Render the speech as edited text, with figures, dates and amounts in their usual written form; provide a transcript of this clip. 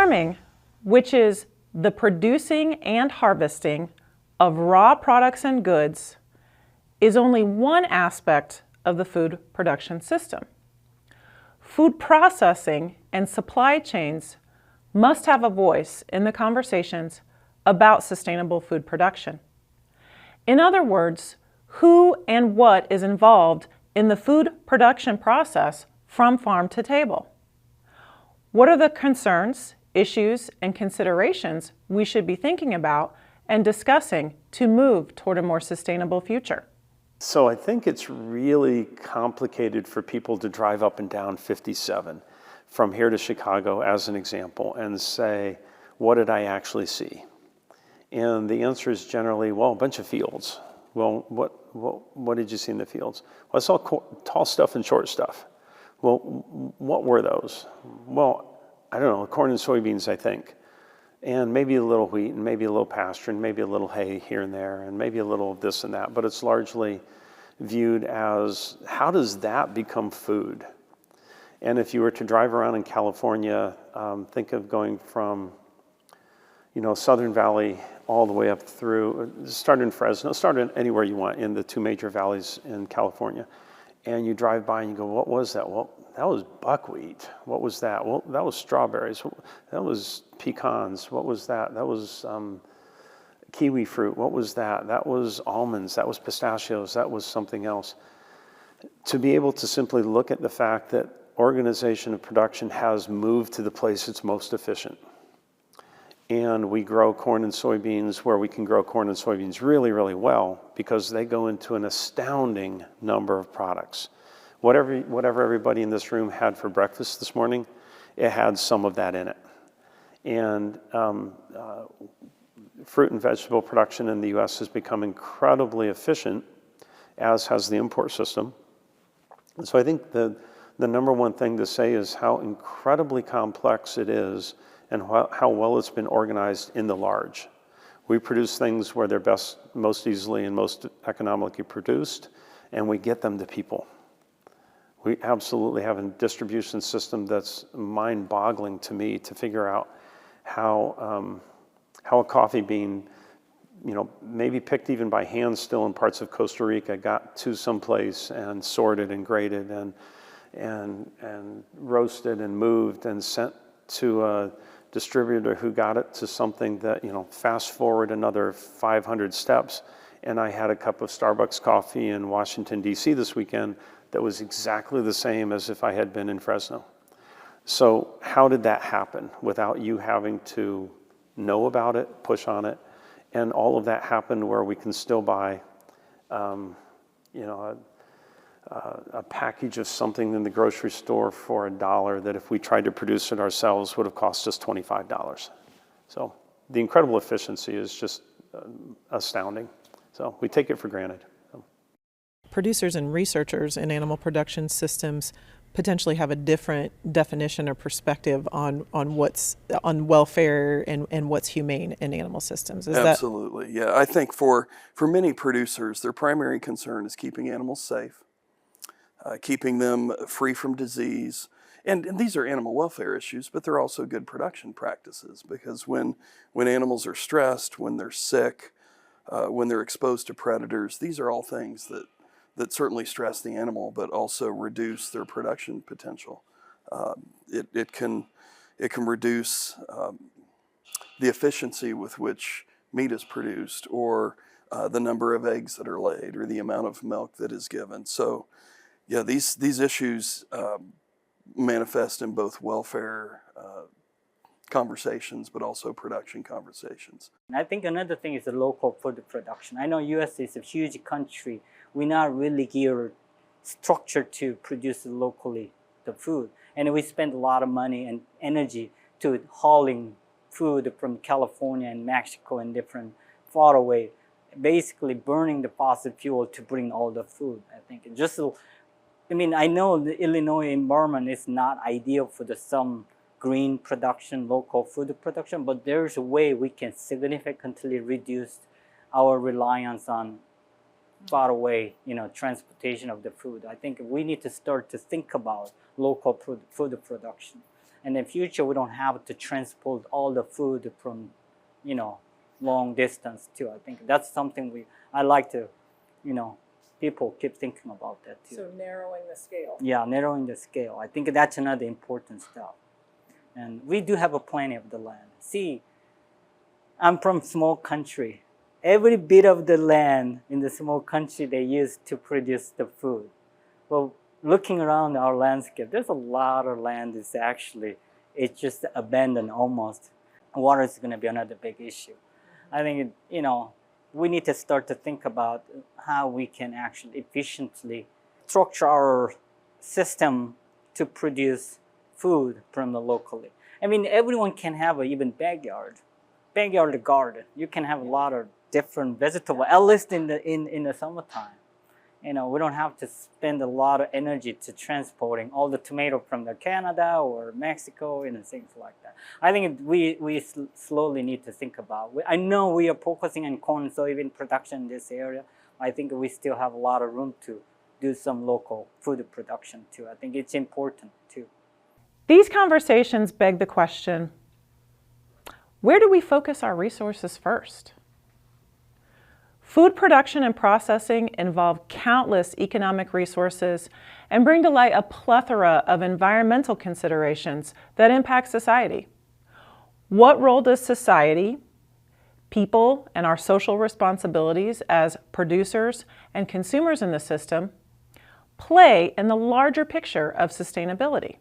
Farming, which is the producing and harvesting of raw products and goods, is only one aspect of the food production system. Food processing and supply chains must have a voice in the conversations about sustainable food production. In other words, who and what is involved in the food production process from farm to table? What are the concerns, issues, and considerations we should be thinking about and discussing to move toward a more sustainable future? So I think it's really complicated for people to drive up and down 57 from here to Chicago as an example and say, what did I actually see? And the answer is generally, well, a bunch of fields. Well, what did you see in the fields? Well, I saw tall stuff and short stuff. Well, what were those? Well, I don't know, corn and soybeans, I think. And maybe a little wheat, and maybe a little pasture, and maybe a little hay here and there, and maybe a little of this and that. But it's largely viewed as, how does that become food? And if you were to drive around in California, think of going from, Southern Valley all the way up through, start in Fresno, start in anywhere you want in the two major valleys in California. And you drive by and you go, what was that? Well, that was buckwheat. What was that? Well, that was strawberries. That was pecans. What was that? That was kiwi fruit. What was that? That was almonds. That was pistachios. That was something else. To be able to simply look at the fact that organization of production has moved to the place it's most efficient. And we grow corn and soybeans where we can grow corn and soybeans really, really well because they go into an astounding number of products. Whatever everybody in this room had for breakfast this morning, it had some of that in it. And fruit and vegetable production in the U.S. has become incredibly efficient, as has the import system. And so I think the number one thing to say is how incredibly complex it is and how well it's been organized in the large. We produce things where they're best, most easily and most economically produced, and we get them to people. We absolutely have a distribution system that's mind-boggling to me to figure out how a coffee bean, maybe picked even by hand still in parts of Costa Rica, got to someplace and sorted and graded and roasted and moved and sent to a distributor who got it to something that, fast forward another 500 steps, and I had a cup of Starbucks coffee in Washington, D.C. this weekend that was exactly the same as if I had been in Fresno. So how did that happen without you having to know about it, push on it, and all of that happened where we can still buy, a package of something in the grocery store for $1 that if we tried to produce it ourselves would have cost us $25. So the incredible efficiency is just astounding. So we take it for granted. Producers and researchers in animal production systems potentially have a different definition or perspective on welfare and what's humane in animal systems. Absolutely, yeah. I think for many producers, their primary concern is keeping animals safe, keeping them free from disease. And these are animal welfare issues, but they're also good production practices because when animals are stressed, when they're sick, when they're exposed to predators, these are all things that certainly stress the animal, but also reduce their production potential. It can reduce the efficiency with which meat is produced, or the number of eggs that are laid, or the amount of milk that is given. So, yeah, these issues manifest in both welfare conversations, but also production conversations. I think another thing is the local food production. I know U.S. is a huge country. We're not really geared, structured to produce locally the food. And we spend a lot of money and energy to hauling food from California and Mexico and different far away, basically burning the fossil fuel to bring all the food. I think I know the Illinois environment is not ideal for some green production, local food production, but there's a way we can significantly reduce our reliance on far away, transportation of the food. I think we need to start to think about local food production. And in future, we don't have to transport all the food from, long distance too. I think that's something I like to, people keep thinking about that too. So narrowing the scale. Yeah, narrowing the scale. I think that's another important stuff. And we do have plenty of the land. See, I'm from small country. Every bit of the land in the small country they use to produce the food. Well, looking around our landscape, there's a lot of land is actually, it's just abandoned almost. Water is going to be another big issue. I think, we need to start to think about how we can actually efficiently structure our system to produce food from the locally. I mean, everyone can have an even backyard garden. You can have a lot of different vegetables, at least in the summertime. We don't have to spend a lot of energy to transporting all the tomato from Canada or Mexico and things like that. I think we slowly need to think about. I know we are focusing on corn and soybean production in this area. I think we still have a lot of room to do some local food production too. I think it's important too. These conversations beg the question, where do we focus our resources first? Food production and processing involve countless economic resources and bring to light a plethora of environmental considerations that impact society. What role does society, people, and our social responsibilities as producers and consumers in the system play in the larger picture of sustainability?